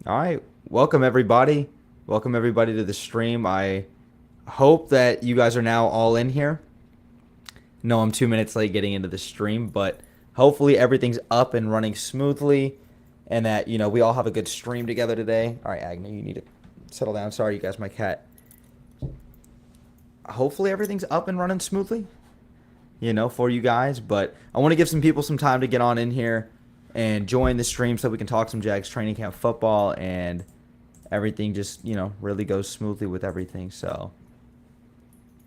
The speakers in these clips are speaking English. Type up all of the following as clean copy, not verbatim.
All right, welcome everybody. Welcome everybody to the stream. I hope that you guys are now all in here. No, I'm 2 minutes late getting into the stream, but hopefully everything's up and running smoothly, and that we all have a good stream together today. All right, Agnew, you need to settle down. Sorry, you guys, my cat. Hopefully everything's up and running smoothly, for you guys. But I want to give some people some time to get on in here and join the stream so we can talk some Jags training camp football and everything just, really goes smoothly with everything. So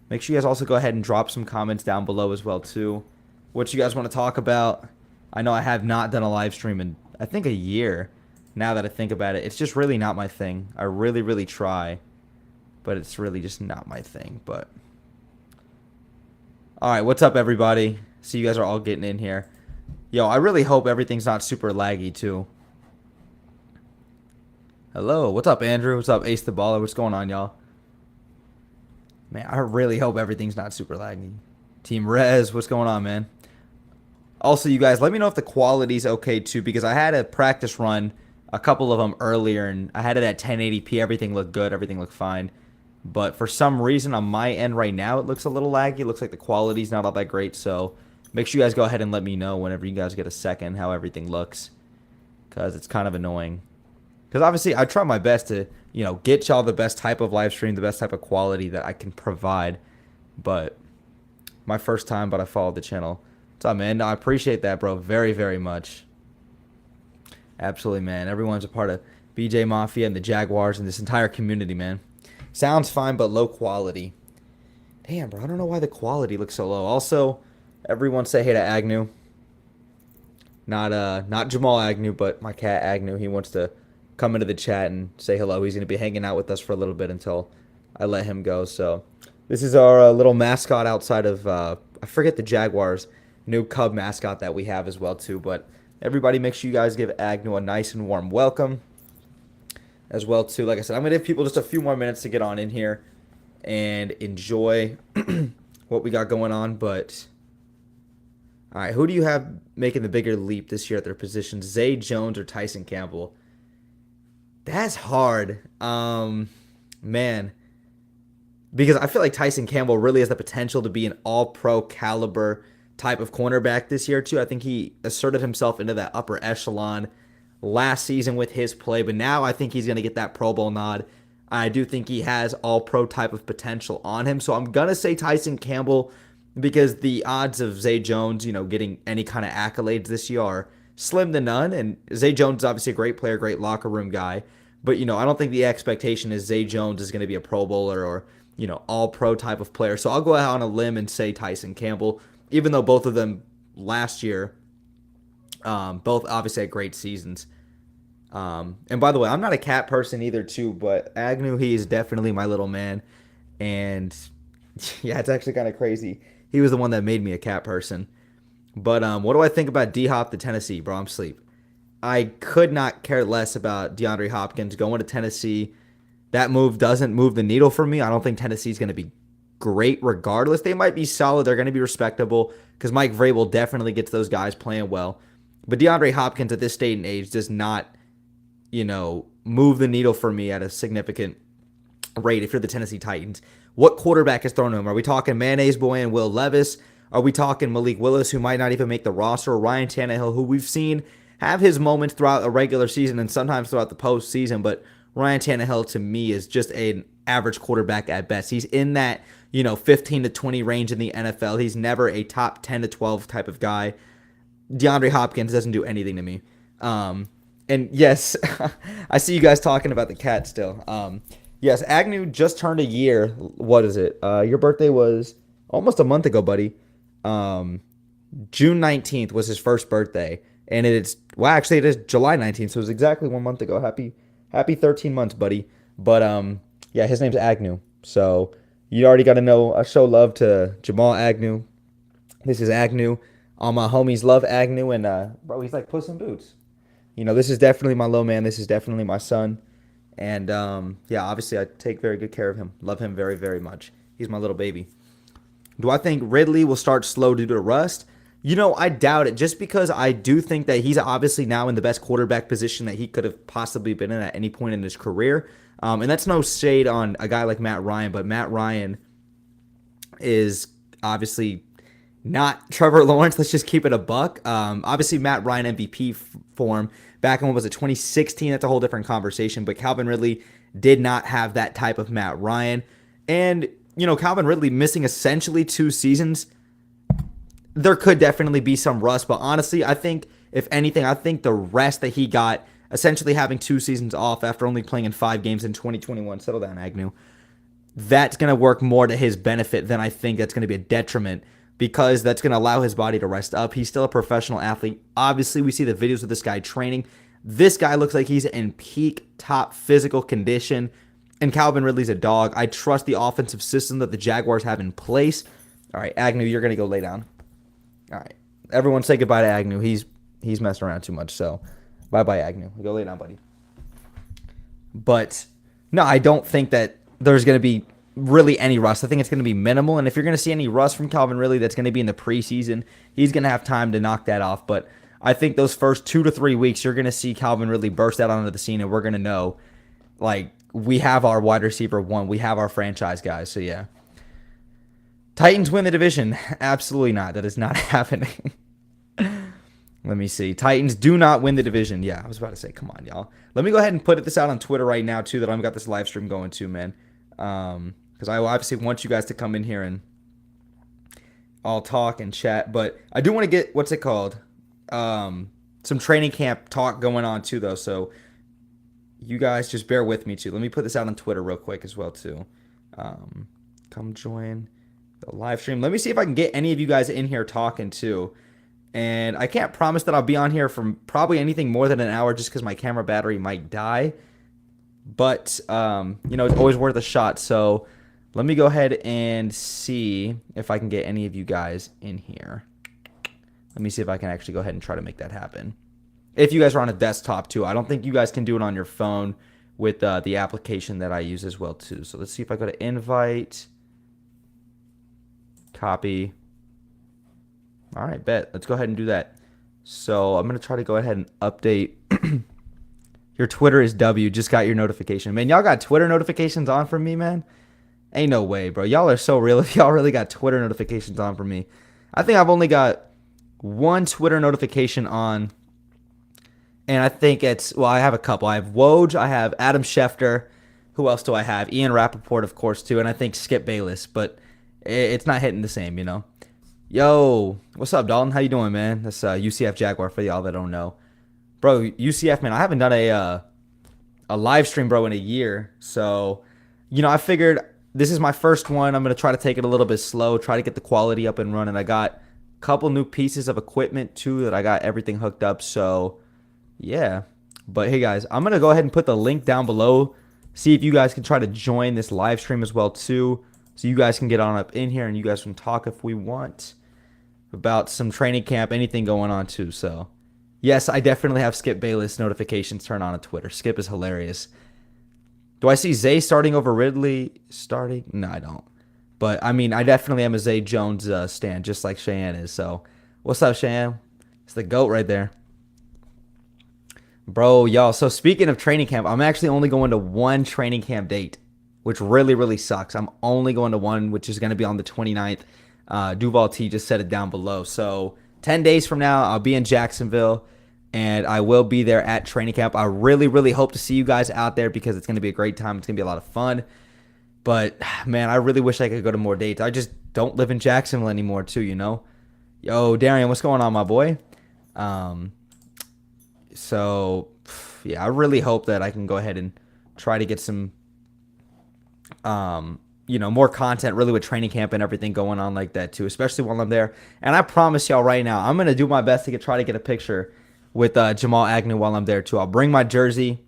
make sure you guys also go ahead and drop some comments down below as well, too. What you guys want to talk about. I know I have not done a live stream in, I think, a year. Now that I think about it, it's just really not my thing. I really, really try, but it's really just not my thing. But all right, what's up, everybody? See, you guys are all getting in here. Yo, I really hope everything's not super laggy, too. Hello, what's up, Andrew? What's up, Ace the Baller? What's going on, y'all? Man, I really hope everything's not super laggy. Team Rez, what's going on, man? Also, you guys, let me know if the quality's okay, too, because I had a practice run, a couple of them earlier, and I had it at 1080p. Everything looked good. Everything looked fine. But for some reason, on my end right now, it looks a little laggy. It looks like the quality's not all that great, so make sure you guys go ahead and let me know whenever you guys get a second how everything looks, because it's kind of annoying. Because obviously, I try my best to, get y'all the best type of live stream, the best type of quality that I can provide. But my first time, but I followed the channel. What's up, man? No, I appreciate that, bro. Very, very much. Absolutely, man. Everyone's a part of BJ Mafia and the Jaguars and this entire community, man. Sounds fine, but low quality. Damn, bro. I don't know why the quality looks so low. Also, everyone say hey to Agnew. Not Jamal Agnew, but my cat Agnew. He wants to come into the chat and say hello. He's going to be hanging out with us for a little bit until I let him go. So this is our little mascot outside of, I forget the Jaguars' new Cub mascot that we have as well, too. But everybody, make sure you guys give Agnew a nice and warm welcome as well, too. Like I said, I'm going to give people just a few more minutes to get on in here and enjoy what we got going on. But all right, who do you have making the bigger leap this year at their positions? Zay Jones or Tyson Campbell? That's hard. Man. Because I feel like Tyson Campbell really has the potential to be an all-pro caliber type of cornerback this year, too. I think he asserted himself into that upper echelon last season with his play, but now I think he's going to get that Pro Bowl nod. I do think he has all-pro type of potential on him, so I'm going to say Tyson Campbell because the odds of Zay Jones, getting any kind of accolades this year are slim to none, and Zay Jones is obviously a great player, great locker room guy, but, I don't think the expectation is Zay Jones is going to be a Pro Bowler or, all pro type of player. So I'll go out on a limb and say Tyson Campbell, even though both of them last year, both obviously had great seasons. And by the way, I'm not a cat person either, too, but Agnew, he is definitely my little man. And yeah, it's actually kind of crazy. He was the one that made me a cat person. But what do I think about D-Hop to Tennessee, bro? I'm sleep. I could not care less about DeAndre Hopkins going to Tennessee. That move doesn't move the needle for me. I don't think Tennessee's going to be great regardless. They might be solid. They're going to be respectable because Mike Vrabel definitely gets those guys playing well. But DeAndre Hopkins at this state and age does not, move the needle for me at a significant rate if you're the Tennessee Titans. What quarterback is thrown to him? Are we talking Mayonnaise Boy and Will Levis? Are we talking Malik Willis, who might not even make the roster, or Ryan Tannehill, who we've seen have his moments throughout a regular season and sometimes throughout the postseason, but Ryan Tannehill, to me, is just an average quarterback at best. He's in that, 15 to 20 range in the NFL. He's never a top 10 to 12 type of guy. DeAndre Hopkins doesn't do anything to me. And yes, I see you guys talking about the cat still. Yes, Agnew just turned a year. What is it? Your birthday was almost a month ago, buddy. June 19th was his first birthday. And actually it is July 19th, so it was exactly 1 month ago. Happy 13 months, buddy. But yeah, his name's Agnew. So you already got to know. I show love to Jamal Agnew. This is Agnew. All my homies love Agnew, and bro, he's like Puss in Boots. This is definitely my low man. This is definitely my son. And yeah, obviously I take very good care of him. Love him very, very much. He's my little baby. Do I think Ridley will start slow due to rust? You know, I doubt it just because I do think that he's obviously now in the best quarterback position that he could have possibly been in at any point in his career. And that's no shade on a guy like Matt Ryan, but Matt Ryan is obviously not Trevor Lawrence. Let's just keep it a buck. Obviously, Matt Ryan MVP form back in, what was it, 2016? That's a whole different conversation. But Calvin Ridley did not have that type of Matt Ryan. And, you know, Calvin Ridley missing essentially 2 seasons, there could definitely be some rust. But honestly, I think, if anything, I think the rest that he got, essentially having 2 seasons off after only playing in 5 games in 2021, settle down, Agnew, that's going to work more to his benefit than I think that's going to be a detriment, because that's going to allow his body to rest up. He's still a professional athlete. Obviously, we see the videos of this guy training. This guy looks like he's in peak top physical condition, and Calvin Ridley's a dog. I trust the offensive system that the Jaguars have in place. All right, Agnew, you're going to go lay down. All right. Everyone say goodbye to Agnew. He's messing around too much, so bye-bye, Agnew. Go lay down, buddy. But, no, I don't think that there's going to be really any rust. I think it's going to be minimal, and if you're going to see any rust from Calvin Ridley, that's going to be in the preseason. He's going to have time to knock that off, but I think those first 2 to 3 weeks, you're going to see Calvin Ridley burst out onto the scene, and we're going to know, like, we have our wide receiver 1. We have our franchise guys, so yeah. Titans win the division. Absolutely not. That is not happening. Let me see. Titans do not win the division. Yeah, I was about to say, come on, y'all. Let me go ahead and put this out on Twitter right now, too, that I've got this live stream going to, man. Because I obviously want you guys to come in here and all talk and chat. But I do want to get, what's it called? Some training camp talk going on, too, though. So you guys just bear with me, too. Let me put this out on Twitter real quick as well, too. Come join the live stream. Let me see if I can get any of you guys in here talking, too. And I can't promise that I'll be on here for probably anything more than an hour just because my camera battery might die. But, you know, it's always worth a shot. So let me go ahead and see if I can get any of you guys in here. Let me see if I can actually go ahead and try to make that happen. If you guys are on a desktop, too. I don't think you guys can do it on your phone with the application that I use as well, too. So let's see if I go to invite, copy. All right, bet. Let's go ahead and do that. So I'm going to try to go ahead and update. Your Twitter is W. Just got your notification. Man, y'all got Twitter notifications on from me, man? Ain't no way, bro. Y'all are so real if y'all really got Twitter notifications on from me. I think I've only got 1 Twitter notification on. And I think it's, well, I have a couple. I have Woj. I have Adam Schefter. Who else do I have? Ian Rappaport, of course, too. And I think Skip Bayless. But it's not hitting the same, you know? Yo, what's up, Dalton? How you doing, man? That's UCF Jaguar for y'all that don't know. Bro, UCF, man, I haven't done a live stream, bro, in a year. So, you know, I figured this is my first one. I'm going to try to take it a little bit slow, try to get the quality up and running. I got a couple new pieces of equipment, too, that I got everything hooked up. So, yeah. But, hey, guys, I'm going to go ahead and put the link down below. See if you guys can try to join this live stream as well, too. So you guys can get on up in here and you guys can talk if we want about some training camp, anything going on too. So, yes, I definitely have Skip Bayless notifications turned on Twitter. Skip is hilarious. Do I see Zay starting over Ridley? Starting? No, I don't. But, I mean, I definitely am a Zay Jones stan, just like Cheyenne is. So, what's up, Cheyenne? It's the GOAT right there. Bro, y'all, so speaking of training camp, I'm actually only going to 1 training camp date, which really, really sucks. I'm only going to 1, which is going to be on the 29th. Duval T just said it down below. So 10 days from now, I'll be in Jacksonville, and I will be there at training camp. I really, really hope to see you guys out there because it's going to be a great time. It's going to be a lot of fun. But, man, I really wish I could go to more dates. I just don't live in Jacksonville anymore, too, you know? Yo, Darian, what's going on, my boy? So, yeah, I really hope that I can go ahead and try to get some you know, more content really with training camp and everything going on like that too, especially while I'm there. And I promise y'all right now, I'm going to do my best to try to get a picture with Jamal Agnew while I'm there too. I'll bring my jersey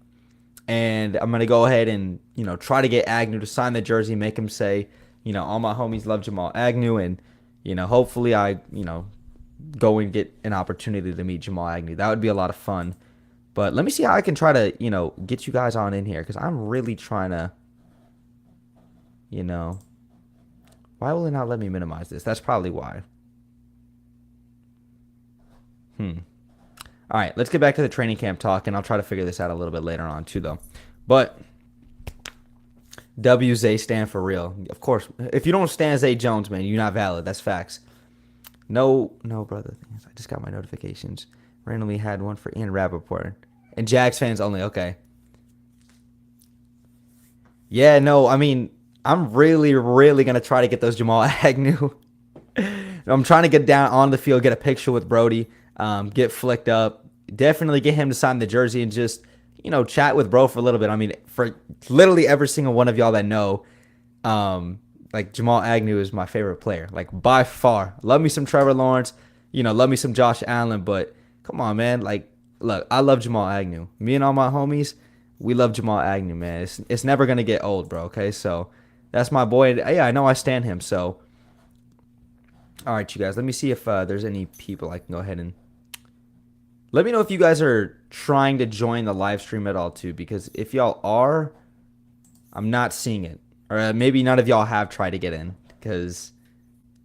and I'm going to go ahead and, you know, try to get Agnew to sign the jersey, make him say, you know, all my homies love Jamal Agnew. And, you know, hopefully I, you know, go and get an opportunity to meet Jamal Agnew. That would be a lot of fun. But let me see how I can try to, you know, get you guys on in here because I'm really trying to, you know, why will it not let me minimize this? That's probably why. All right, let's get back to the training camp talk, and I'll try to figure this out a little bit later on too, though. But WZ stand for real. Of course, if you don't stand Zay Jones, man, you're not valid. That's facts. No, brother. I just got my notifications. Randomly had one for Ian Rappaport. And Jags fans only. Okay. Yeah, no, I mean, I'm really going to try to get those Jamal Agnew. I'm trying to get down on the field, get a picture with Brody, get flicked up. Definitely get him to sign the jersey and just, chat with bro for a little bit. I mean, for literally every single one of y'all that know, like Jamal Agnew is my favorite player, like by far. Love me some Trevor Lawrence, love me some Josh Allen, but come on, man. Like, look, I love Jamal Agnew. Me and all my homies, we love Jamal Agnew, man. It's never gonna get old, bro. Okay, so that's my boy. Yeah, I know I stand him. So, all right, you guys. Let me see if there's any people I can go ahead and. Let me know if you guys are trying to join the live stream at all too, because if y'all are, I'm not seeing it. Or maybe none of y'all have tried to get in, because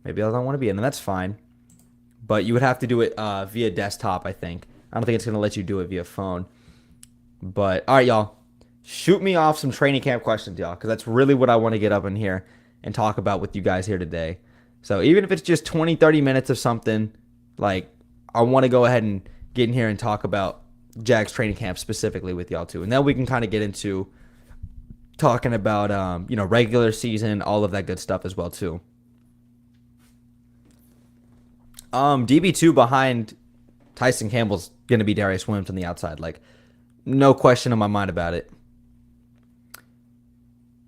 maybe y'all don't want to be in, and that's fine. But you would have to do it via desktop, I think. I don't think it's going to let you do it via phone. But, all right, y'all. Shoot me off some training camp questions, y'all, because that's really what I want to get up in here and talk about with you guys here today. So even if it's just 20, 30 minutes of something, like, I want to go ahead and get in here and talk about Jags training camp specifically with y'all, too. And then we can kind of get into talking about, regular season, all of that good stuff as well, too. DB2 behind Tyson Campbell's going to be Darius Williams on the outside. Like, no question in my mind about it.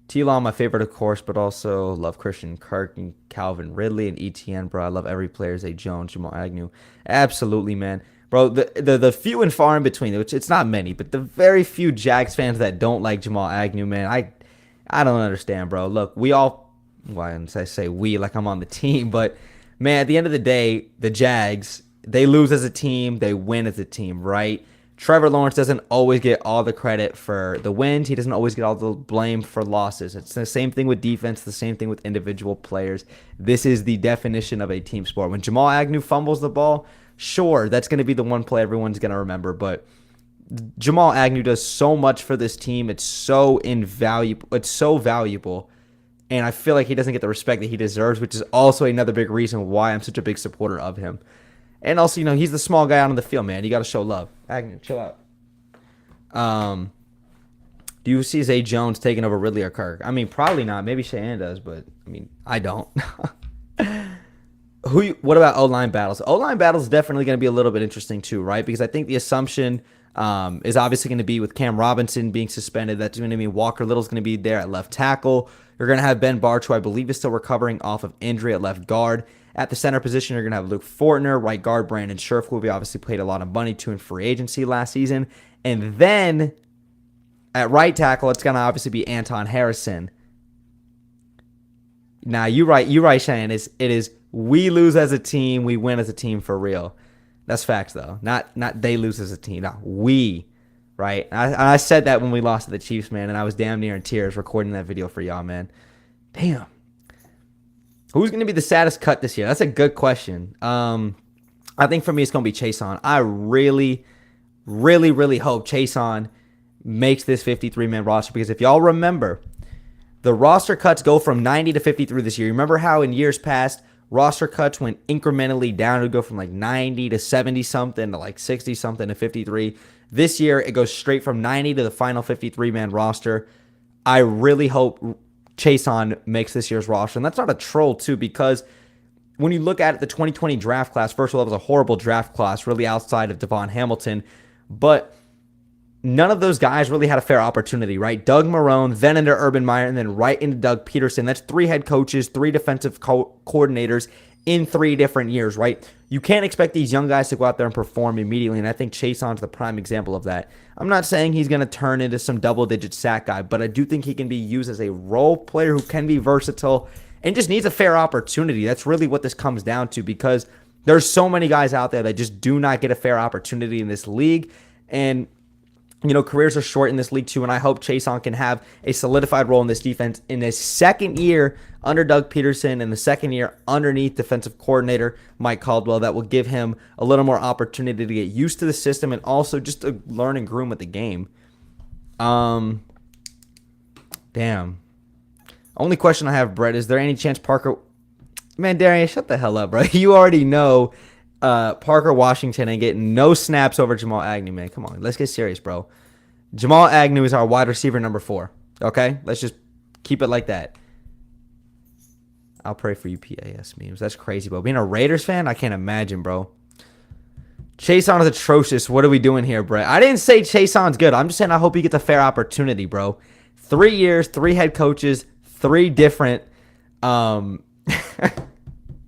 T-Law, my favorite, of course, but also love Christian Kirk and Calvin Ridley and ETN, bro. I love every player. Zay Jones, Jamal Agnew. Absolutely, man. Bro, the few and far in between, which it's not many, but the very few Jags fans that don't like Jamal Agnew, man, I don't understand, bro. Look, we all, well, I say we like I'm on the team, but, man, at the end of the day, the Jags, they lose as a team, they win as a team, right? Trevor Lawrence doesn't always get all the credit for the wins. He doesn't always get all the blame for losses. It's the same thing with defense, the same thing with individual players. This is the definition of a team sport. When Jamal Agnew fumbles the ball, sure, that's going to be the one play everyone's going to remember, but Jamal Agnew does so much for this team. It's so invaluable. It's so valuable, and I feel like he doesn't get the respect that he deserves, which is also another big reason why I'm such a big supporter of him. And also, he's the small guy out on the field, man. You got to show love. Agnew, chill out. Do you see Zay Jones taking over Ridley or Kirk? I mean, probably not. Maybe Cheyenne does, but, I mean, I don't. What about O-line battles? O-line battles is definitely going to be a little bit interesting too, right? Because I think the assumption is obviously going to be with Cam Robinson being suspended. That's going to mean Walker Little's going to be there at left tackle. You're going to have Ben Barch, who I believe is still recovering off of injury at left guard. At the center position, you're going to have Luke Fortner, right guard Brandon Scherf, who we obviously paid a lot of money to in free agency last season. And then at right tackle, it's going to obviously be Anton Harrison. Now, you're right, Cheyenne. It is we lose as a team, we win as a team for real. That's facts, though. Not they lose as a team. No, we, right? I said that when we lost to the Chiefs, man, and I was damn near in tears recording that video for y'all, man. Damn. Who's going to be the saddest cut this year? That's a good question. I think for me, it's going to be Chason. I really, really, really hope Chason makes this 53-man roster, because if y'all remember, the roster cuts go from 90 to 53 this year. Remember how in years past, roster cuts went incrementally down. It would go from like 90 to 70-something to like 60-something to 53. This year, it goes straight from 90 to the final 53-man roster. I really hope Chason makes this year's roster. And that's not a troll, too, because when you look at it, the 2020 draft class, first of all, it was a horrible draft class, really outside of Devon Hamilton. But none of those guys really had a fair opportunity, right? Doug Marrone, then into Urban Meyer, and then right into Doug Peterson. That's 3 head coaches, 3 defensive coordinators in 3 different years, right? You can't expect these young guys to go out there and perform immediately, and I think Chason's the prime example of that. I'm not saying he's going to turn into some double-digit sack guy, but I do think he can be used as a role player who can be versatile and just needs a fair opportunity. That's really what this comes down to, because there's so many guys out there that just do not get a fair opportunity in this league, and careers are short in this league too, and I hope Chason can have a solidified role in this defense in his second year under Doug Peterson and the second year underneath defensive coordinator Mike Caldwell. That will give him a little more opportunity to get used to the system and also just to learn and groom with the game. Damn. Only question I have, Brett, is there any chance Parker... Man, Darian, shut the hell up, bro. You already know Parker Washington ain't getting no snaps over Jamal Agnew, man. Come on, let's get serious, bro. Jamal Agnew is our wide receiver number 4, okay? Let's just keep it like that. I'll pray for you, PAS memes. That's crazy, bro. Being a Raiders fan, I can't imagine, bro. Chason is atrocious. What are we doing here, Brett? I didn't say Chason's good. I'm just saying I hope he gets a fair opportunity, bro. 3 years, 3 head coaches, 3 different...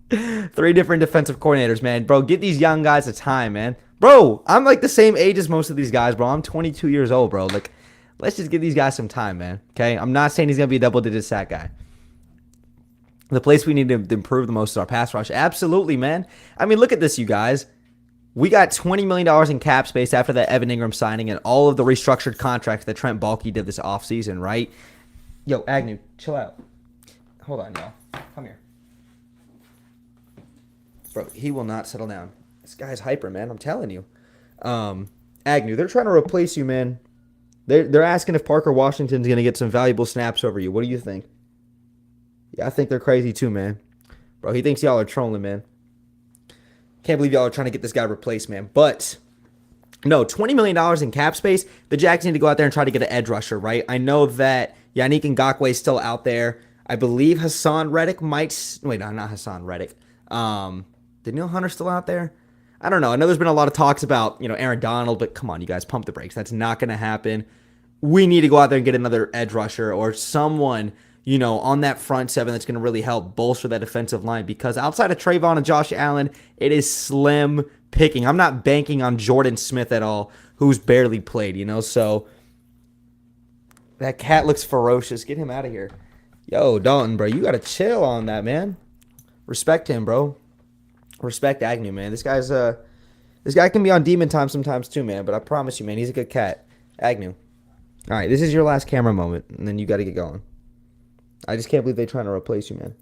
3 different defensive coordinators, man. Bro, give these young guys a time, man. Bro, I'm like the same age as most of these guys, bro. I'm 22 years old, bro. Like, let's just give these guys some time, man. Okay? I'm not saying he's going to be a double-digit sack guy. The place we need to improve the most is our pass rush. Absolutely, man. I mean, look at this, you guys. We got $20 million in cap space after that Evan Ingram signing and all of the restructured contracts that Trent Baalke did this offseason, right? Yo, Agnew, chill out. Hold on, y'all. Come here. Bro, he will not settle down. This guy's hyper, man. I'm telling you. Agnew, they're trying to replace you, man. They're asking if Parker Washington's going to get some valuable snaps over you. What do you think? Yeah, I think they're crazy too, man. Bro, he thinks y'all are trolling, man. Can't believe y'all are trying to get this guy replaced, man. But, no, $20 million in cap space. The Jags need to go out there and try to get an edge rusher, right? I know that Yannick Ngakoue is still out there. I believe Hassan Reddick might... Wait, no, not Hassan Reddick. Daniil Hunter still out there? I don't know. I know there's been a lot of talks about, Aaron Donald, but come on, you guys, pump the brakes. That's not going to happen. We need to go out there and get another edge rusher or someone, on that front 7 that's going to really help bolster that defensive line because outside of Trayvon and Josh Allen, it is slim picking. I'm not banking on Jordan Smith at all, who's barely played, so that cat looks ferocious. Get him out of here. Yo, Dalton, bro, you got to chill on that, man. Respect him, bro. Respect Agnew, man. This guy can be on demon time sometimes too, man. But I promise you, man, he's a good cat. Agnew. All right, this is your last camera moment, and then you got to get going. I just can't believe they're trying to replace you, man.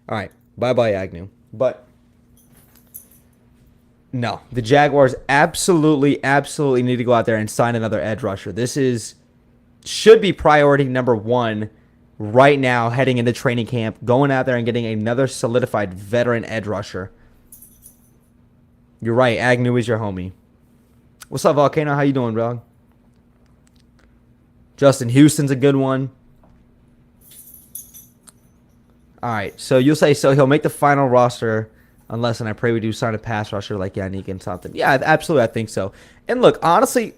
All right, bye-bye, Agnew. But no, the Jaguars absolutely need to go out there and sign another edge rusher. This should be priority number 1 right now, heading into training camp, going out there and getting another solidified veteran edge rusher. You're right, Agnew is your homie. What's up, Volcano? How you doing, bro? Justin Houston's a good one. All right, so you'll say, so he'll make the final roster unless, and I pray we do sign a pass rusher like Yannick and something. Yeah, absolutely, I think so. And look, honestly,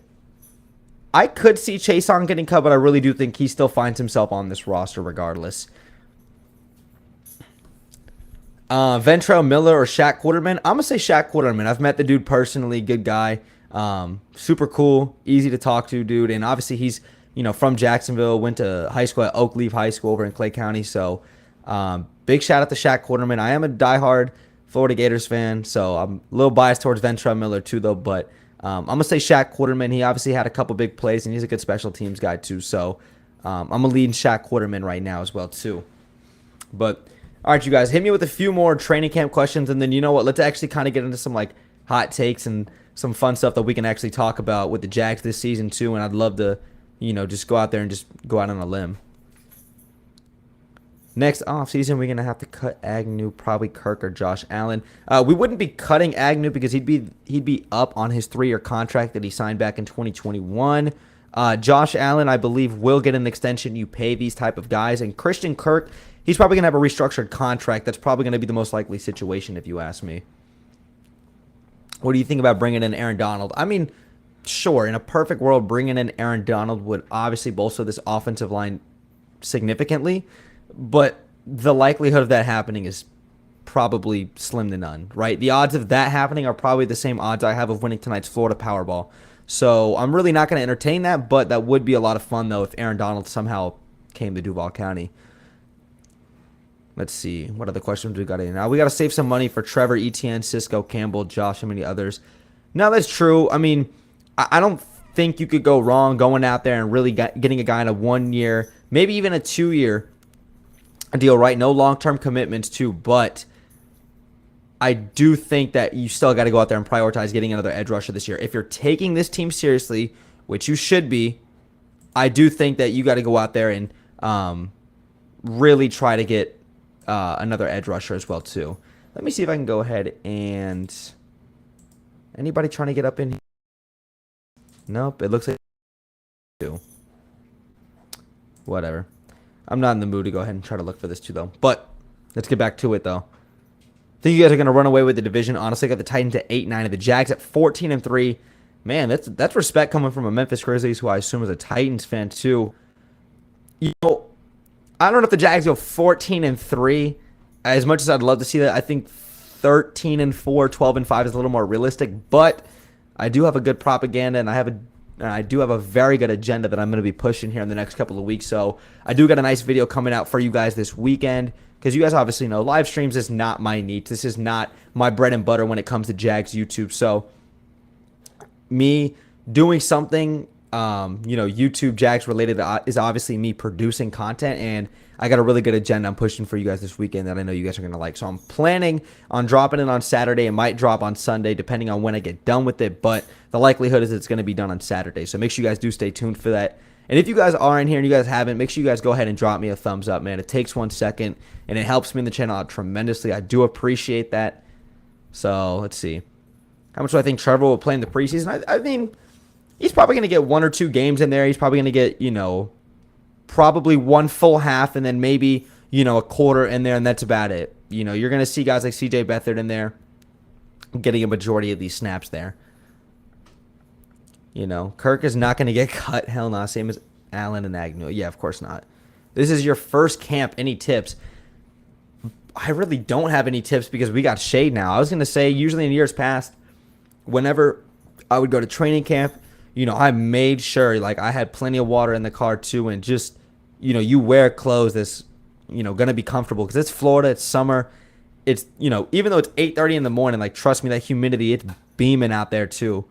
I could see Chason getting cut, but I really do think he still finds himself on this roster regardless. Ventrell Miller or Shaq Quarterman? I'm going to say Shaq Quarterman. I've met the dude personally. Good guy. Super cool. Easy to talk to, dude. And obviously he's, from Jacksonville. Went to high school at Oak Leaf High School over in Clay County. So big shout out to Shaq Quarterman. I am a diehard Florida Gators fan. So I'm a little biased towards Ventrell Miller too, though. But I'm going to say Shaq Quarterman. He obviously had a couple big plays, and he's a good special teams guy too. So I'm going to lead Shaq Quarterman right now as well too. But... all right, you guys, hit me with a few more training camp questions, and then you know what? Let's actually kind of get into some hot takes and some fun stuff that we can actually talk about with the Jags this season too. And I'd love to, just go out there and just go out on a limb. Next offseason, we're gonna have to cut Agnew, probably Kirk or Josh Allen. We wouldn't be cutting Agnew because he'd be up on his 3-year contract that he signed back in 2021. Josh Allen, I believe, will get an extension. You pay these type of guys, and Christian Kirk. He's probably going to have a restructured contract. That's probably going to be the most likely situation, if you ask me. What do you think about bringing in Aaron Donald? I mean, sure, in a perfect world, bringing in Aaron Donald would obviously bolster this offensive line significantly, but the likelihood of that happening is probably slim to none, right? The odds of that happening are probably the same odds I have of winning tonight's Florida Powerball. So I'm really not going to entertain that, but that would be a lot of fun, though, if Aaron Donald somehow came to Duval County. Let's see. What other questions we got in? Now, we got to save some money for Trevor Etienne, Cisco, Campbell, Josh, and many others. No, that's true. I mean, I don't think you could go wrong going out there and really getting a guy in a 1 year, maybe even a 2 year deal, right? No long-term commitments too, but I do think that you still got to go out there and prioritize getting another edge rusher this year. If you're taking this team seriously, which you should be, I do think that you got to go out there and really try to get another edge rusher as well too. Let me see if I can go ahead and anybody trying to get up in here? Nope, it looks like two. Whatever. I'm not in the mood to go ahead and try to look for this too though. But let's get back to it though. I think you guys are going to run away with the division. Honestly, I got the Titans at 8-9 and the Jags at 14-3. Man, that's respect coming from a Memphis Grizzlies, who I assume is a Titans fan too. You know, I don't know if the Jags go 14-3. As much as I'd love to see that, I think 13-4, 12-5 is a little more realistic. But I do have a good propaganda, and I do have a very good agenda that I'm going to be pushing here in the next couple of weeks. So I do got a nice video coming out for you guys this weekend, because you guys obviously know live streams is not my niche. This is not my bread and butter when it comes to Jags YouTube. So me doing something, YouTube Jags related is obviously me producing content, and I got a really good agenda I'm pushing for you guys this weekend that I know you guys are going to like. So I'm planning on dropping it on Saturday. It might drop on Sunday depending on when I get done with it, but the likelihood is it's going to be done on Saturday. So make sure you guys do stay tuned for that. And if you guys are in here and you guys haven't, make sure you guys go ahead and drop me a thumbs up, man. It takes 1 second, and it helps me in the channel out tremendously. I do appreciate that. So let's see. How much do I think Trevor will play in the preseason? I mean, he's probably going to get 1 or 2 games in there. He's probably going to get, probably 1 full half and then maybe, a quarter in there, and that's about it. You're going to see guys like CJ Beathard in there getting a majority of these snaps there. Kirk is not going to get cut. Hell no. Same as Allen and Agnew. Yeah, of course not. This is your first camp. Any tips? I really don't have any tips because we got shade now. I was going to say, usually in years past, whenever I would go to training camp, I made sure, I had plenty of water in the car too, and just, you wear clothes that's, going to be comfortable, because it's Florida, it's summer, it's, even though it's 8:30 in the morning, trust me, that humidity, it's beaming out there too.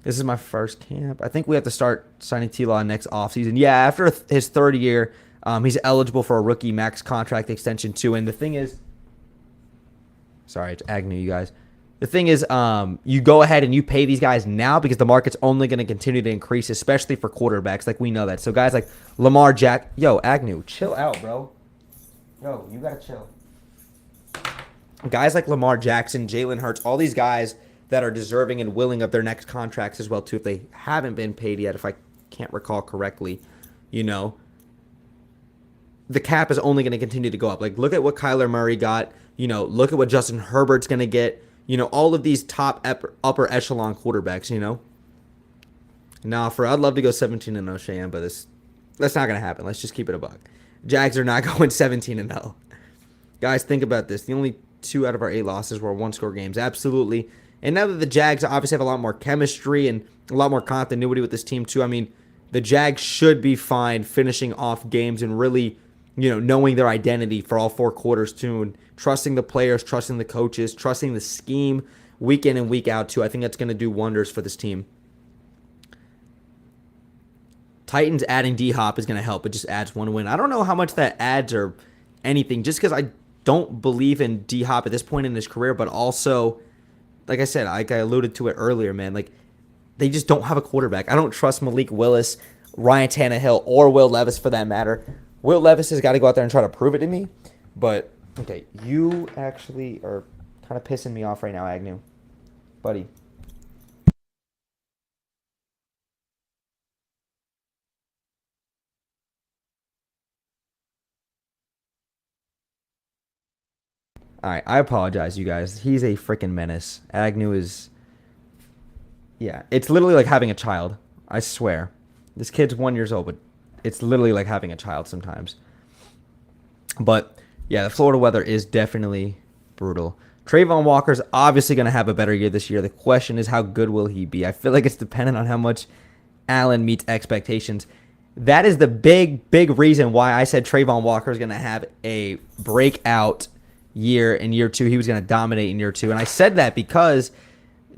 This is my first camp. I think we have to start signing T-Law next offseason. Yeah, after his 3rd year, he's eligible for a rookie max contract extension too, and the thing is, sorry, it's Agnew, you guys. The thing is, you go ahead and you pay these guys now because the market's only going to continue to increase, especially for quarterbacks. We know that. So guys like Lamar Jack, Agnew, chill out, bro. Yo, you got to chill. Guys like Lamar Jackson, Jalen Hurts, all these guys that are deserving and willing of their next contracts as well too, if they haven't been paid yet, if I can't recall correctly, the cap is only going to continue to go up. Look at what Kyler Murray got. Look at what Justin Herbert's going to get. All of these top upper echelon quarterbacks, Now, I'd love to go 17-0 Cheyenne, but that's not going to happen. Let's just keep it a buck. Jags are not going 17-0. Guys, think about this. The only 2 out of our 8 losses were 1-score games. Absolutely. And now that the Jags obviously have a lot more chemistry and a lot more continuity with this team too, I mean, the Jags should be fine finishing off games and really, knowing their identity for all 4 quarters too, and trusting the players, trusting the coaches, trusting the scheme week in and week out too. I think that's going to do wonders for this team. Titans adding D-Hop is going to help. It just adds 1 win. I don't know how much that adds or anything, just because I don't believe in D-Hop at this point in his career, but also, like I said, I alluded to it earlier, man, they just don't have a quarterback. I don't trust Malik Willis, Ryan Tannehill, or Will Levis for that matter. Will Levis has got to go out there and try to prove it to me. But, okay, you actually are kind of pissing me off right now, Agnew. Buddy. All right, I apologize, you guys. He's a freaking menace. Agnew is... Yeah, it's literally like having a child. I swear. This kid's 1 year old, but it's literally like having a child sometimes. But, yeah, the Florida weather is definitely brutal. Trayvon Walker's obviously going to have a better year this year. The question is, how good will he be? I feel like it's dependent on how much Allen meets expectations. That is the big reason why I said Trayvon Walker is going to have a breakout year in year 2. He was going to dominate in year 2. And I said that because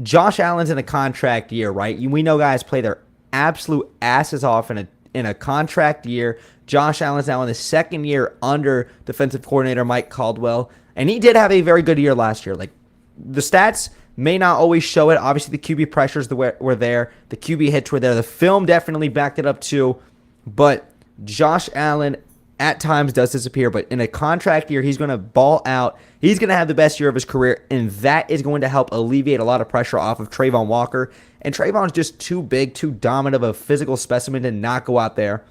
Josh Allen's in a contract year, right? We know guys play their absolute asses off in a contract year. Josh Allen's now in his second year under defensive coordinator Mike Caldwell, and he did have a very good year last year. Like, the stats may not always show it. Obviously, the QB pressures were there. The QB hits were there. The film definitely backed it up too. But Josh Allen at times does disappear. But in a contract year, he's going to ball out. He's going to have the best year of his career, and that is going to help alleviate a lot of pressure off of Trayvon Walker. And Trayvon's just too big, too dominant of a physical specimen to not go out there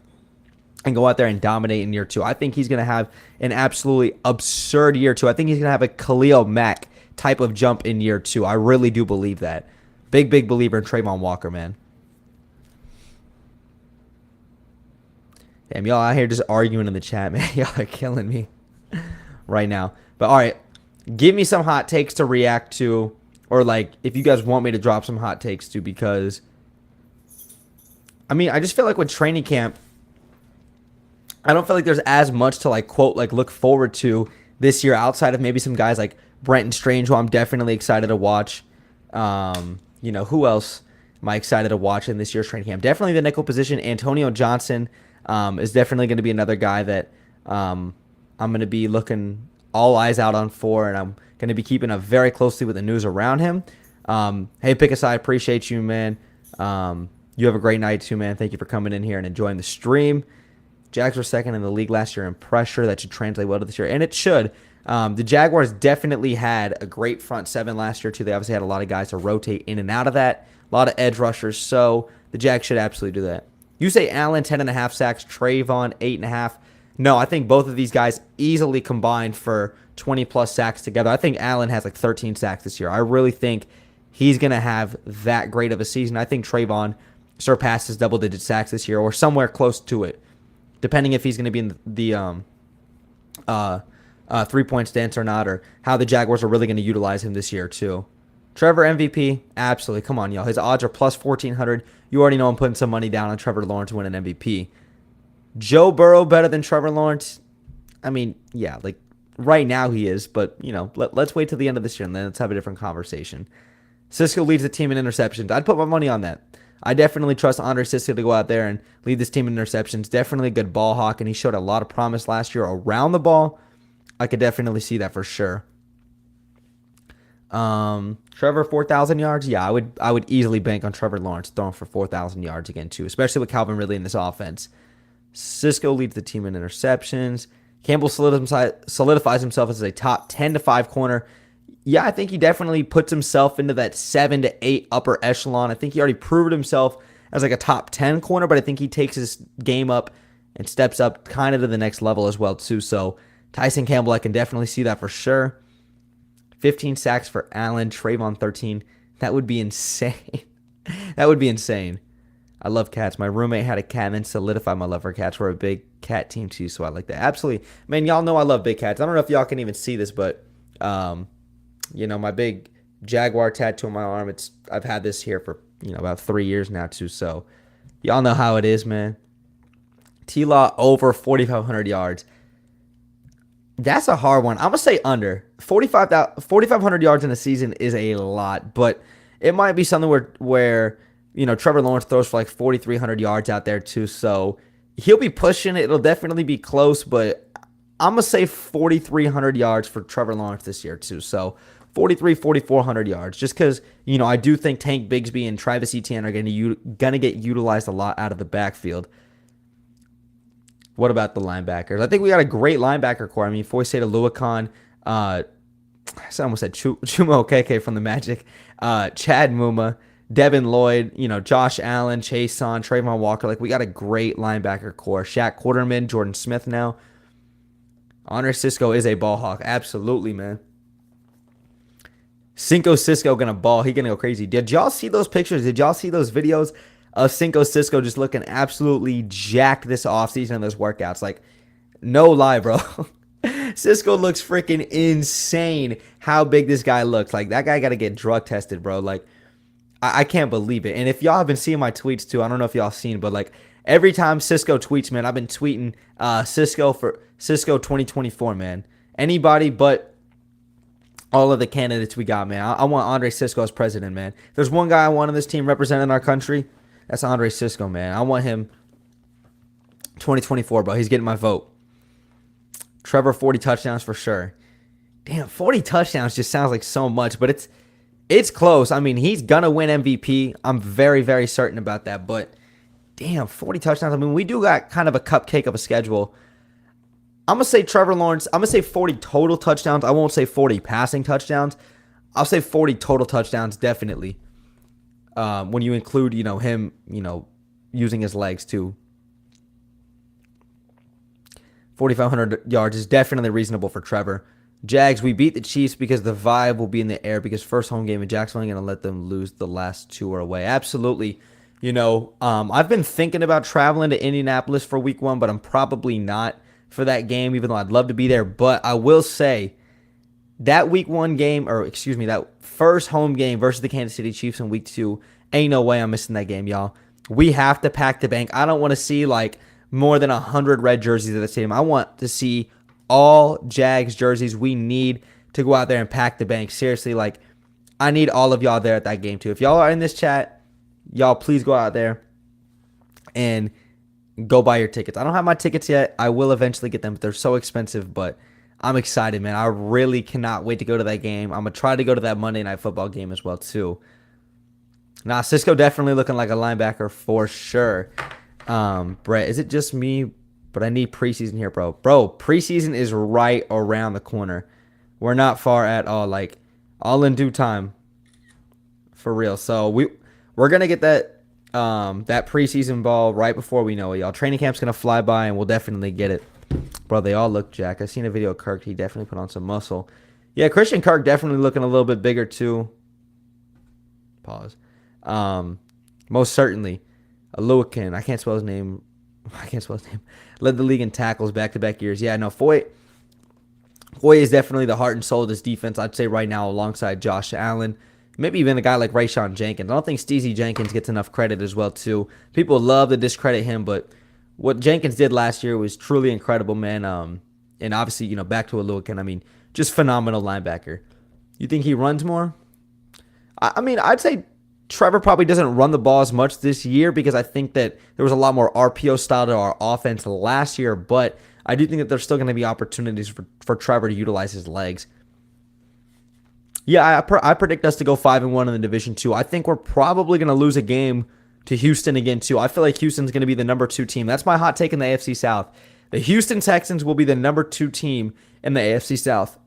and dominate in year two. I think he's going to have an absolutely absurd year two. I think he's going to have a Khalil Mack type of jump in year two. I really do believe that. Big believer in Trayvon Walker, man. Damn, y'all out here just arguing in the chat, man. Y'all are killing me right now. But all right, give me some hot takes to react to, or like if you guys want me to drop some hot takes to, because I mean, I just feel like with training camp, I don't feel like there's as much to like quote like look forward to this year outside of maybe some guys like Brenton Strange, who I'm definitely excited to watch. Who else am I excited to watch in this year's training camp? Definitely the nickel position. Antonio Johnson is definitely going to be another guy that I'm going to be looking all eyes out on for, and I'm going to be keeping up very closely with the news around him. Hey, Pick Aside, appreciate you, man. You have a great night too, man. Thank you for coming in here and enjoying the stream. Jags were second in the league last year in pressure. That should translate well to this year, and it should. The Jaguars definitely had a great front seven last year, too. They obviously had a lot of guys to rotate in and out of that. A lot of edge rushers, so the Jags should absolutely do that. You say Allen, 10.5 sacks, Trayvon, 8.5. No, I think both of these guys easily combined for 20-plus sacks together. I think Allen has like 13 sacks this year. I really think he's going to have that great of a season. I think Trayvon surpasses double-digit sacks this year or somewhere close to it, depending if he's going to be in the three-point stance or not, or how the Jaguars are really going to utilize him this year too. Trevor MVP, absolutely. Come on, y'all. His odds are plus 1,400. You already know I'm putting some money down on Trevor Lawrence to win an MVP. Joe Burrow better than Trevor Lawrence? I mean, yeah, like right now he is, but let's wait till the end of this year and then let's have a different conversation. Cisco leads the team in interceptions. I'd put my money on that. I definitely trust Andre Cisco to go out there and lead this team in interceptions. Definitely a good ball hawk, and he showed a lot of promise last year around the ball. I could definitely see that for sure. Trevor, 4,000 yards? Yeah, I would easily bank on Trevor Lawrence throwing for 4,000 yards again too, especially with Calvin Ridley in this offense. Cisco leads the team in interceptions. Campbell solidifies himself as a top 10 to 5 corner. Yeah, I think he definitely puts himself into that 7 to 8 upper echelon. I think he already proved himself as like a top 10 corner, but I think he takes his game up and steps up kind of to the next level as well too. So Tyson Campbell, I can definitely see that for sure. 15 sacks for Allen, Trayvon 13. That would be insane. That would be insane. I love cats. My roommate had a cat and then solidified my love for cats. We're a big cat team too, so I like that. Absolutely. Man, y'all know I love big cats. I don't know if y'all can even see this, but my big Jaguar tattoo on my arm, I've had this here for about 3 years now too, so y'all know how it is, man. T-Law over 4,500 yards. That's a hard one. I'm going to say under. 4,500 yards in a season is a lot, but it might be something where Trevor Lawrence throws for like 4,300 yards out there too, so he'll be pushing it. It'll definitely be close, but I'm going to say 4,300 yards for Trevor Lawrence this year too, so 4,400 yards, just because, I do think Tank Bigsby and Travis Etienne are going to get utilized a lot out of the backfield. What about the linebackers? I think we got a great linebacker core. I mean, Foyesade Aluakon, I almost said Chuma Okeke from the Magic, Chad Muma, Devin Lloyd, Josh Allen, Chase Son, Trayvon Walker. Like, we got a great linebacker core. Shaq Quarterman, Jordan Smith now. Honor Cisco is a ball hawk. Absolutely, man. Cinco Cisco gonna ball. He gonna go crazy. Did y'all see those pictures? Did y'all see those videos of Cinco Cisco just looking absolutely jacked this offseason in those workouts? Like, no lie, bro. Cisco looks freaking insane how big this guy looks. Like, that guy got to get drug tested, bro. Like, I can't believe it. And if y'all have been seeing my tweets too, I don't know if y'all seen, but like every time Cisco tweets, man, I've been tweeting Cisco for Cisco 2024, man. Anybody but all of the candidates we got, man. I want Andre Sisco as president, man. If there's one guy I want on this team representing our country, that's Andre Sisco, man. I want him 2024, bro. He's getting my vote. Trevor, 40 touchdowns for sure. Damn, 40 touchdowns just sounds like so much, but it's close. I mean, he's going to win MVP. I'm very, very certain about that, but damn, 40 touchdowns. I mean, we do got kind of a cupcake of a schedule. I'm going to say Trevor Lawrence. I'm going to say 40 total touchdowns. I won't say 40 passing touchdowns. I'll say 40 total touchdowns, definitely. When you include, him, using his legs too. 4,500 yards is definitely reasonable for Trevor. Jags, we beat the Chiefs because the vibe will be in the air because first home game in Jacksonville, I'm going to let them lose the last two are away. Absolutely. I've been thinking about traveling to Indianapolis for week 1, but I'm probably not for that game, even though I'd love to be there. But I will say that week 1 game, that first home game versus the Kansas City Chiefs in week 2, ain't no way I'm missing that game, y'all. We have to pack the bank. I don't want to see more than 100 red jerseys at the stadium. I want to see all Jags jerseys. We need to go out there and pack the bank. Seriously, I need all of y'all there at that game too. If y'all are in this chat, y'all please go out there and go buy your tickets. I don't have my tickets yet. I will eventually get them, but they're so expensive, but I'm excited, man. I really cannot wait to go to that game. I'm going to try to go to that Monday Night Football game as well, too. Nah, Cisco definitely looking like a linebacker for sure. Brett, is it just me? But I need preseason here, bro. Bro, preseason is right around the corner. We're not far at all. All in due time. For real. So we're going to get that preseason ball right before we know it, y'all. Training camp's going to fly by, and we'll definitely get it. Bro, they all look jacked. I seen a video of Kirk. He definitely put on some muscle. Yeah, Christian Kirk definitely looking a little bit bigger, too. Pause. Most certainly. Aluakin. I can't spell his name. Led the league in tackles back-to-back years. Yeah, no, Foy is definitely the heart and soul of this defense, I'd say right now, alongside Josh Allen. Maybe even a guy like Rayshawn Jenkins. I don't think Steezy Jenkins gets enough credit as well, too. People love to discredit him, but what Jenkins did last year was truly incredible, man. And obviously, back to Aluakin. I mean, just phenomenal linebacker. You think he runs more? I mean, I'd say Trevor probably doesn't run the ball as much this year because I think that there was a lot more RPO style to our offense last year, but I do think that there's still going to be opportunities for Trevor to utilize his legs. Yeah, I predict us to go 5-1 in the Division 2. I think we're probably going to lose a game to Houston again, too. I feel like Houston's going to be the number 2 team. That's my hot take in the AFC South. The Houston Texans will be the number 2 team in the AFC South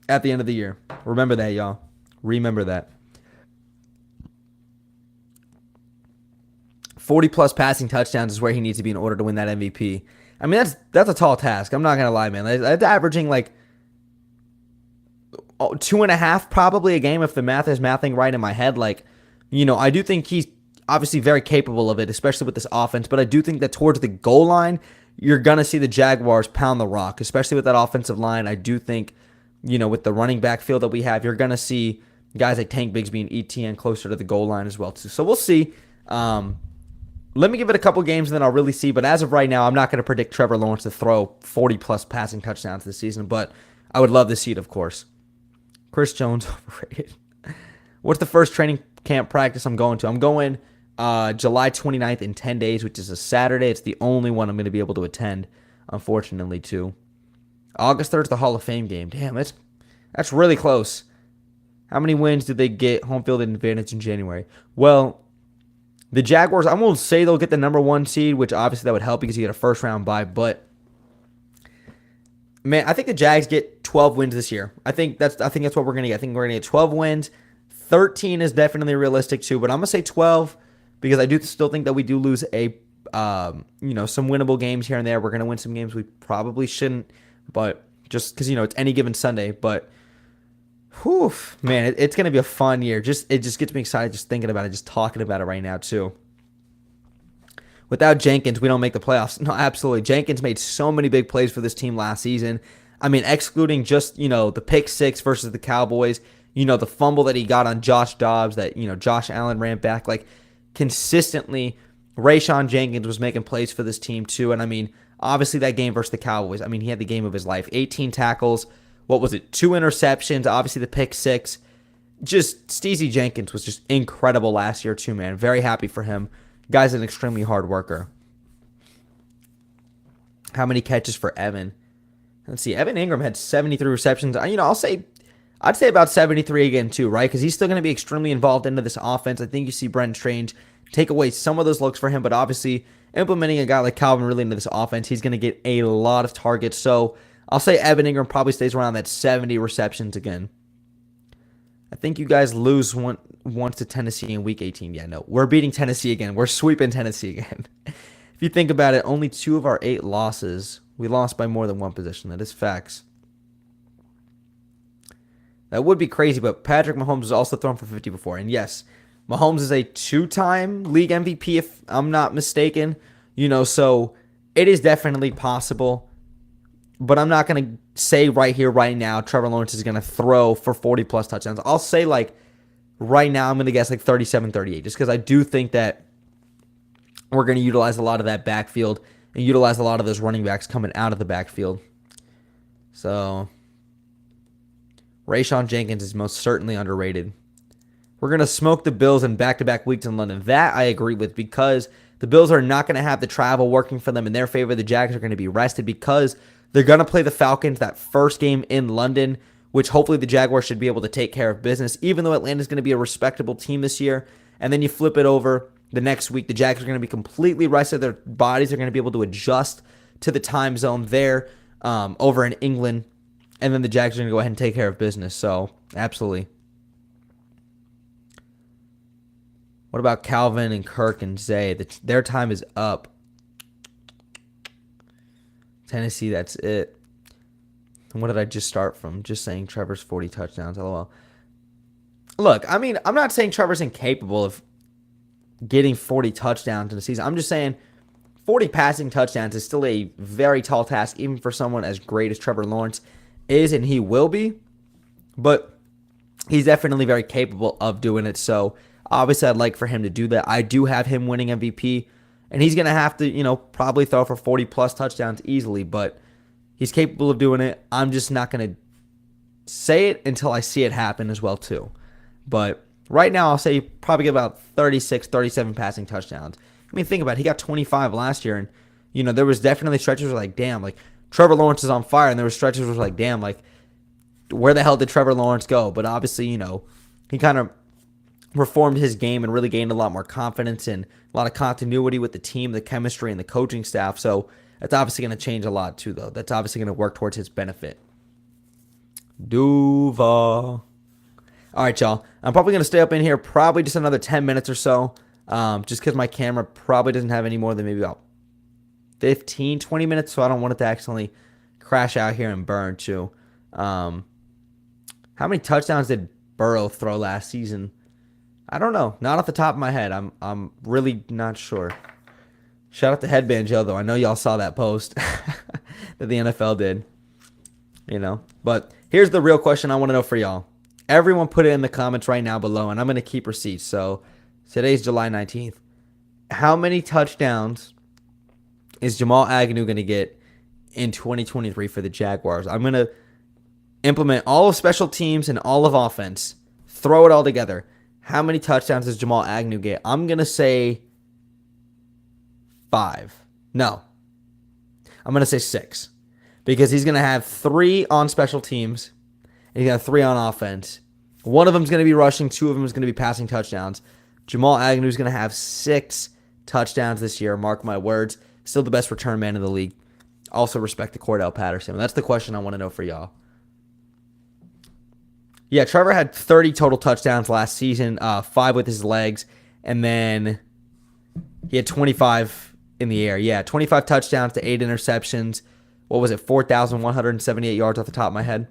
at the end of the year. Remember that, y'all. Remember that. 40-plus passing touchdowns is where he needs to be in order to win that MVP. I mean, that's a tall task. I'm not going to lie, man. That's averaging 2.5 probably a game if the math is mathing right in my head. I do think he's obviously very capable of it, especially with this offense, but I do think that towards the goal line, you're going to see the Jaguars pound the rock, especially with that offensive line. I do think, with the running back field that we have, you're going to see guys like Tank Bigsby and ETN closer to the goal line as well, too. So we'll see. Let me give it a couple games and then I'll really see. But as of right now, I'm not going to predict Trevor Lawrence to throw 40-plus passing touchdowns this season, but I would love to see it, of course. Chris Jones overrated. What's the first training camp practice I'm going to? I'm going July 29th in 10 days, which is a Saturday. It's the only one I'm going to be able to attend, unfortunately, too. August 3rd is the Hall of Fame game. Damn, that's really close. How many wins did they get home field advantage in January? Well, the Jaguars, I won't say they'll get the number 1 seed, which obviously that would help because you get a first-round bye, but man, I think the Jags get 12 wins this year. I think that's what we're going to get. I think we're going to get 12 wins. 13 is definitely realistic too, but I'm going to say 12 because I do still think that we do lose some winnable games here and there. We're going to win some games we probably shouldn't, but just because, it's any given Sunday, but whew, man, it's going to be a fun year. It just gets me excited just thinking about it, just talking about it right now too. Without Jenkins, we don't make the playoffs. No, absolutely. Jenkins made so many big plays for this team last season. I mean, excluding just, the pick 6 versus the Cowboys, the fumble that he got on Josh Dobbs that, Josh Allen ran back. Consistently, Rayshawn Jenkins was making plays for this team too. And I mean, obviously that game versus the Cowboys, I mean, he had the game of his life. 18 tackles, what was it, 2 interceptions, obviously the pick 6. Just Steezy Jenkins was just incredible last year too, man. Very happy for him. Guy's an extremely hard worker. How many catches for Evan? Let's see. Evan Ingram had 73 receptions. I'd say about 73 again too, right? Because he's still going to be extremely involved into this offense. I think you see Brenton Strange take away some of those looks for him, but obviously implementing a guy like Calvin really into this offense, he's going to get a lot of targets. So I'll say Evan Ingram probably stays around that 70 receptions again. I think you guys lose once to Tennessee in Week 18. Yeah, no, we're beating Tennessee again. We're sweeping Tennessee again. If you think about it, only 2 of our 8 losses, we lost by more than 1 position. That is facts. That would be crazy, but Patrick Mahomes has also thrown for 50 before. And yes, Mahomes is a 2-time league MVP, if I'm not mistaken. So it is definitely possible. But I'm not going to say right here, right now, Trevor Lawrence is going to throw for 40-plus touchdowns. I'll say, right now, I'm going to guess 37-38, just because I do think that we're going to utilize a lot of that backfield and utilize a lot of those running backs coming out of the backfield. So Rayshawn Jenkins is most certainly underrated. We're going to smoke the Bills in back-to-back weeks in London. That I agree with, because the Bills are not going to have the travel working for them in their favor. The Jags are going to be rested because they're going to play the Falcons that first game in London, which hopefully the Jaguars should be able to take care of business, even though Atlanta's going to be a respectable team this year. And then you flip it over the next week. The Jags are going to be completely rested. Their bodies are going to be able to adjust to the time zone there over in England. And then the Jags are going to go ahead and take care of business. So, absolutely. What about Calvin and Kirk and Zay? Their time is up. Tennessee, that's it. And what did I just start from? Just saying Trevor's 40 touchdowns. LOL. Look, I'm not saying Trevor's incapable of getting 40 touchdowns in a season. I'm just saying 40 passing touchdowns is still a very tall task, even for someone as great as Trevor Lawrence is, and he will be. But he's definitely very capable of doing it. So, obviously, I'd like for him to do that. I do have him winning MVP. And he's going to have to, probably throw for 40-plus touchdowns easily, but he's capable of doing it. I'm just not going to say it until I see it happen as well, too. But right now, I'll say probably get about 36, 37 passing touchdowns. Think about it. He got 25 last year, and, there was definitely stretches where damn, Trevor Lawrence is on fire, and there were stretches where damn, where the hell did Trevor Lawrence go? But obviously, he kind of reformed his game and really gained a lot more confidence and a lot of continuity with the team, the chemistry, and the coaching staff. So that's obviously going to change a lot too, though. That's obviously going to work towards his benefit. Duval. All right, y'all. I'm probably going to stay up in here probably just another 10 minutes or so, just because my camera probably doesn't have any more than maybe about 15, 20 minutes, so I don't want it to accidentally crash out here and burn too. How many touchdowns did Burrow throw last season? I don't know. Not off the top of my head. I'm really not sure. Shout out to Headband Joe, though. I know y'all saw that post that the NFL did. But here's the real question I want to know for y'all. Everyone put it in the comments right now below, and I'm going to keep receipts. So today's July 19th. How many touchdowns is Jamal Agnew going to get in 2023 for the Jaguars? I'm going to implement all of special teams and all of offense. Throw it all together. How many touchdowns does Jamal Agnew get? I'm going to say 5. No. I'm going to say 6. Because he's going to have 3 on special teams. And he's going to have 3 on offense. One of them is going to be rushing. 2 of them is going to be passing touchdowns. Jamal Agnew is going to have 6 touchdowns this year. Mark my words. Still the best return man in the league. Also respect to Cordell Patterson. That's the question I want to know for y'all. Yeah, Trevor had 30 total touchdowns last season, 5 with his legs, and then he had 25 in the air. Yeah, 25 touchdowns to 8 interceptions. What was it, 4,178 yards off the top of my head?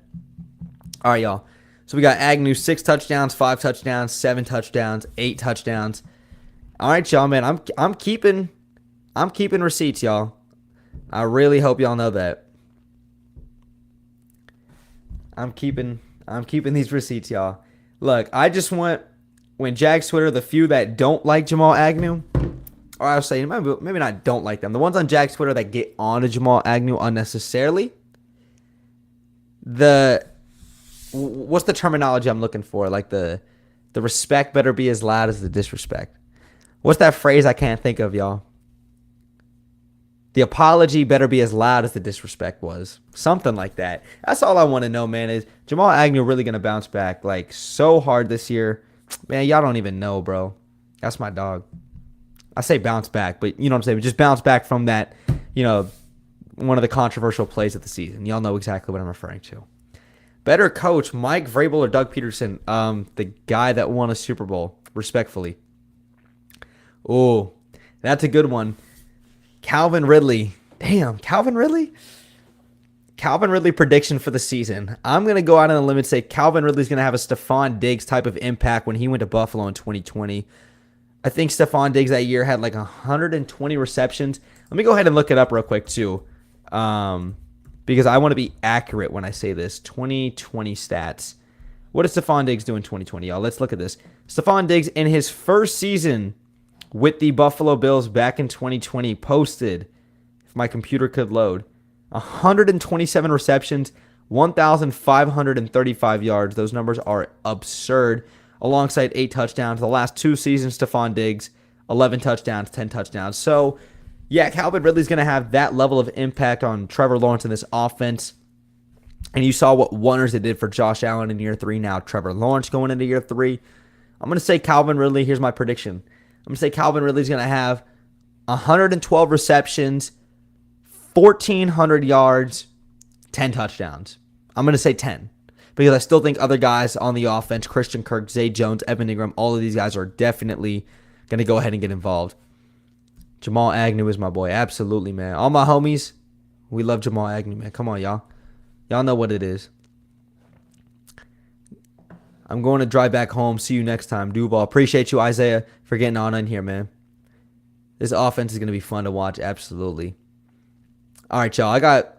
All right, y'all. So we got Agnew, 6 touchdowns, 5 touchdowns, 7 touchdowns, 8 touchdowns. All right, y'all, man. I'm keeping receipts, y'all. I really hope y'all know that. I'm keeping these receipts, y'all. Look, I just want, when Jags Twitter, the few that don't like Jamal Agnew, or I was saying, maybe not don't like them, the ones on Jags Twitter that get on to Jamal Agnew unnecessarily, the what's the terminology I'm looking for? Like the respect better be as loud as the disrespect. What's that phrase I can't think of, y'all? The apology better be as loud as the disrespect was. Something like that. That's all I want to know, man, is Jamal Agnew really going to bounce back like so hard this year? Man, y'all don't even know, bro. That's my dog. I say bounce back, but you know what I'm saying? Just bounce back from that, one of the controversial plays of the season. Y'all know exactly what I'm referring to. Better coach, Mike Vrabel or Doug Peterson? The guy that won a Super Bowl, respectfully. Oh, that's a good one. Calvin Ridley. Damn, Calvin Ridley? Calvin Ridley prediction for the season. I'm going to go out on a limb and say Calvin Ridley's going to have a Stephon Diggs type of impact when he went to Buffalo in 2020. I think Stephon Diggs that year had like 120 receptions. Let me go ahead and look it up real quick too, because I want to be accurate when I say this. 2020 stats. What did Stephon Diggs do in 2020, y'all? Let's look at this. Stephon Diggs in his first season with the Buffalo Bills back in 2020 posted, if my computer could load, 127 receptions, 1,535 yards. Those numbers are absurd. Alongside 8 touchdowns. The last 2 seasons, Stephon Diggs, 11 touchdowns, 10 touchdowns. So, yeah, Calvin Ridley's going to have that level of impact on Trevor Lawrence in this offense. And you saw what wonders it did for Josh Allen in year 3. Now Trevor Lawrence going into year 3. I'm going to say Calvin Ridley. Here's my prediction. I'm going to say Calvin Ridley's going to have 112 receptions, 1,400 yards, 10 touchdowns. I'm going to say 10 because I still think other guys on the offense, Christian Kirk, Zay Jones, Evan Ingram, all of these guys are definitely going to go ahead and get involved. Jamal Agnew is my boy. Absolutely, man. All my homies, we love Jamal Agnew, man. Come on, y'all. Y'all know what it is. I'm going to drive back home. See you next time. Duval. Appreciate you, Isaiah, for getting on in here, man. This offense is going to be fun to watch. Absolutely. All right, y'all. I got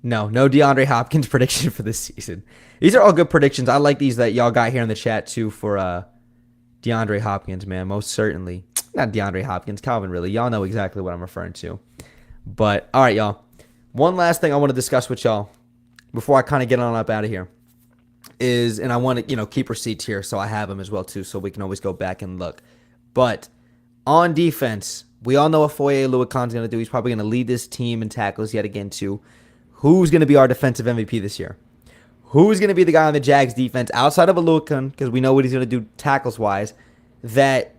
no DeAndre Hopkins prediction for this season. These are all good predictions. I like these that y'all got here in the chat, too, for DeAndre Hopkins, man. Most certainly. Not DeAndre Hopkins. Calvin, really. Y'all know exactly what I'm referring to. But, all right, y'all. One last thing I want to discuss with y'all before I kind of get on up out of here is, and I want to, keep receipts here so I have them as well too, so we can always go back and look. But on defense, we all know what Foye Oluwakon's going to do. He's probably going to lead this team in tackles yet again too. Who's going to be our defensive MVP this year? Who's going to be the guy on the Jags defense outside of Oluwakon, because we know what he's going to do tackles-wise, that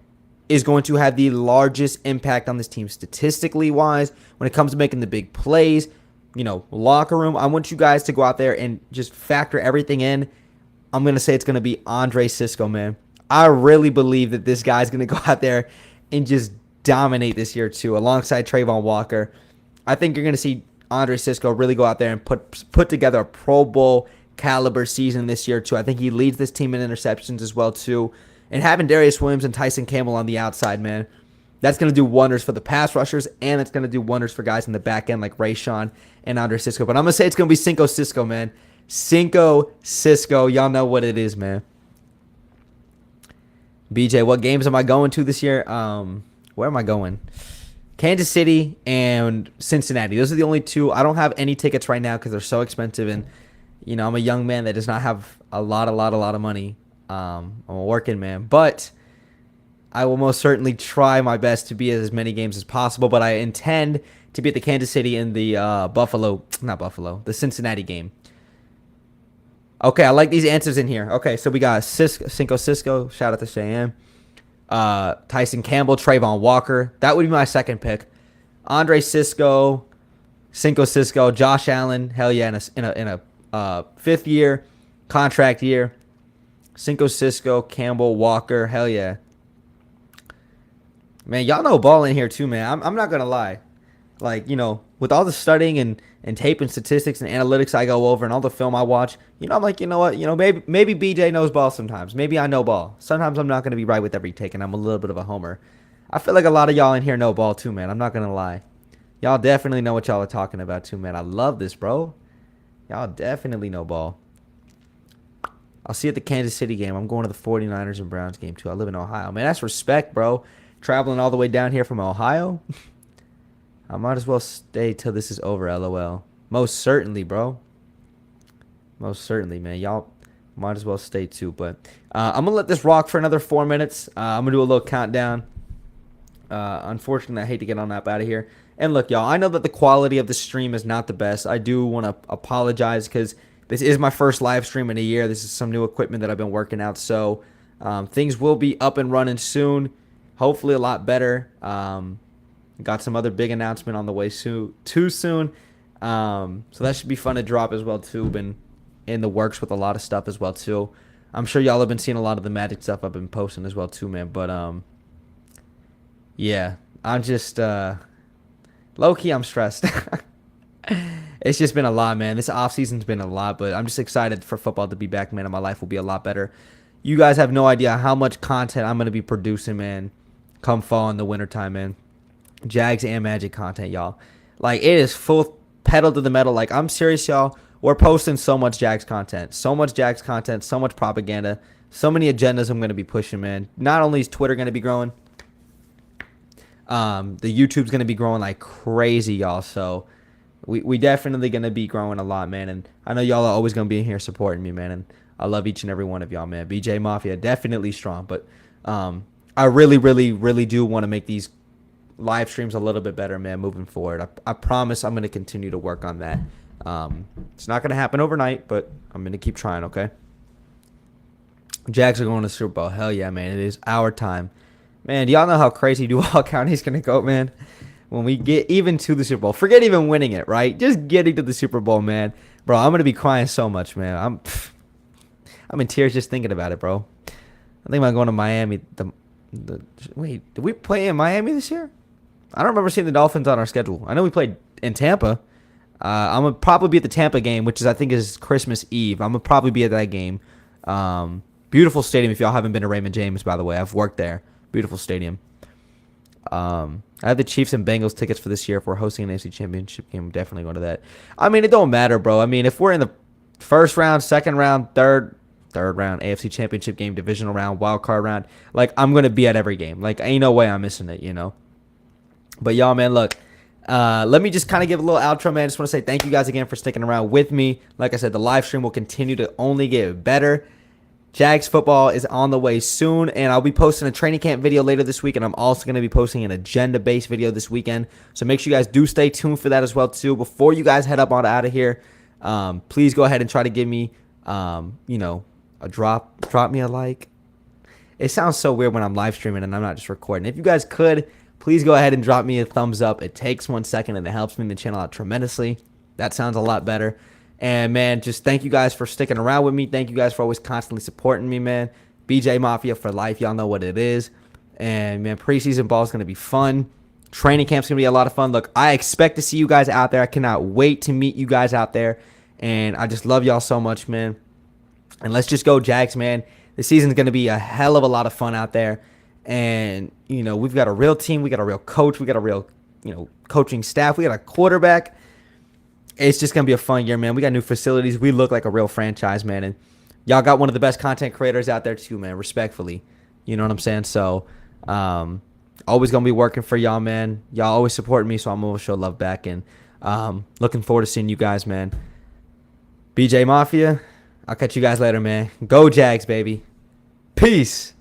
is going to have the largest impact on this team statistically-wise when it comes to making the big plays? Locker room. I want you guys to go out there and just factor everything in. I'm going to say it's going to be Andre Cisco, man. I really believe that this guy's going to go out there and just dominate this year, too, alongside Trayvon Walker. I think you're going to see Andre Cisco really go out there and put together a Pro Bowl caliber season this year, too. I think he leads this team in interceptions as well, too. And having Darius Williams and Tyson Campbell on the outside, man, that's going to do wonders for the pass rushers, and it's going to do wonders for guys in the back end like Rayshawn and Andre Cisco. But I'm going to say it's going to be Cinco Cisco, man. Cinco Cisco. Y'all know what it is, man. BJ, what games am I going to this year? Where am I going? Kansas City and Cincinnati. Those are the only two. I don't have any tickets right now because they're so expensive. And, I'm a young man that does not have a lot of money. I'm a working man. But I will most certainly try my best to be at as many games as possible, but I intend to be at the Kansas City and the the Cincinnati game. Okay, I like these answers in here. Okay, so we got Cinco Cisco, shout out to Cheyenne. Tyson Campbell, Trayvon Walker. That would be my second pick. Andre Cisco, Cinco Cisco, Josh Allen, hell yeah, in a fifth year, contract year. Cinco Cisco, Campbell, Walker, hell yeah. Man, y'all know ball in here too, man. I'm not going to lie. Like, with all the studying and tape and statistics and analytics I go over and all the film I watch, I'm like, you know what? Maybe BJ knows ball sometimes. Maybe I know ball. Sometimes I'm not going to be right with every take, and I'm a little bit of a homer. I feel like a lot of y'all in here know ball too, man. I'm not going to lie. Y'all definitely know what y'all are talking about too, man. I love this, bro. Y'all definitely know ball. I'll see you at the Kansas City game. I'm going to the 49ers and Browns game too. I live in Ohio. Man, that's respect, bro. Traveling all the way down here from Ohio. I might as well stay till this is over, LOL. Most certainly, bro. Most certainly, man. Y'all might as well stay too. But I'm gonna let this rock for another 4 minutes. I'm gonna do a little countdown. Unfortunately, I hate to get on up out of here. And look, y'all, I know that the quality of the stream is not the best. I do want to apologize because this is my first live stream in a year. This is some new equipment that I've been working out. So things will be up and running soon. Hopefully a lot better. Got some other big announcement on the way soon. So that should be fun to drop as well too. Been in the works with a lot of stuff as well too. I'm sure y'all have been seeing a lot of the Magic stuff I've been posting as well too, man. But yeah, I'm just low-key, I'm stressed. It's just been a lot, man. This offseason's been a lot, but I'm just excited for football to be back, man, and my life will be a lot better. You guys have no idea how much content I'm going to be producing, man, come fall in the wintertime, man. Jags and Magic content, y'all. Like, it is full pedal to the metal. Like, I'm serious, y'all. We're posting so much Jags content. So much Jags content, so much propaganda, so many agendas I'm going to be pushing, man. Not only is Twitter going to be growing, the YouTube's going to be growing like crazy, y'all. So we definitely going to be growing a lot, man. And I know y'all are always going to be in here supporting me, man. And I love each and every one of y'all, man. BJ Mafia, definitely strong. But I really, really, really do want to make these live streams a little bit better, man, moving forward. I promise I'm going to continue to work on that. It's not going to happen overnight, but I'm going to keep trying, okay? Jags are going to Super Bowl. Hell yeah, man. It is our time. Man, do y'all know how crazy Duval County is going to go, man? When we get even to the Super Bowl. Forget even winning it, right? Just getting to the Super Bowl, man. Bro, I'm going to be crying so much, man. I'm in tears just thinking about it, bro. I think I'm going to Miami. Wait, did we play in Miami this year? I don't remember seeing the Dolphins on our schedule. I know we played in Tampa. I'm going to probably be at the Tampa game, which I think is Christmas Eve. I'm going to probably be at that game. Beautiful stadium if y'all haven't been to Raymond James, by the way. I've worked there. Beautiful stadium. I have the Chiefs and Bengals tickets for this year. If we're hosting an AFC Championship game, I'm definitely going to that. I mean, it don't matter, bro. I mean, if we're in the first round, second round, third round, AFC Championship game, divisional round, wild card round, like, I'm going to be at every game. Like, ain't no way I'm missing it, you know? But y'all, man, look, let me just kind of give a little outro, man. I just want to say thank you guys again for sticking around with me. Like I said, the live stream will continue to only get better. Jags football is on the way soon, and I'll be posting a training camp video later this week, and I'm also going to be posting an agenda-based video this weekend. So make sure you guys do stay tuned for that as well, too. Before you guys head up on out of here, please go ahead and try to give me, you know, a drop me a like. It sounds so weird when I'm live streaming and I'm not just recording. If you guys could, please go ahead and drop me a thumbs up. It takes 1 second, and it helps me in the channel out tremendously. That sounds a lot better. And, man, just thank you guys for sticking around with me. Thank you guys for always constantly supporting me, man. BJ Mafia for life. Y'all know what it is. And, man, preseason ball is going to be fun. Training camp's going to be a lot of fun. Look, I expect to see you guys out there. I cannot wait to meet you guys out there. And I just love y'all so much, man. And let's just go Jags, man. The season's going to be a hell of a lot of fun out there. And, you know, we've got a real team. We got a real coach. We got a real, you know, coaching staff. We got a quarterback. It's just going to be a fun year, man. We got new facilities. We look like a real franchise, man. And y'all got one of the best content creators out there, too, man, respectfully. You know what I'm saying? So, always going to be working for y'all, man. Y'all always supporting me, so I'm going to show love back. And looking forward to seeing you guys, man. BJ Mafia, I'll catch you guys later, man. Go Jags, baby. Peace.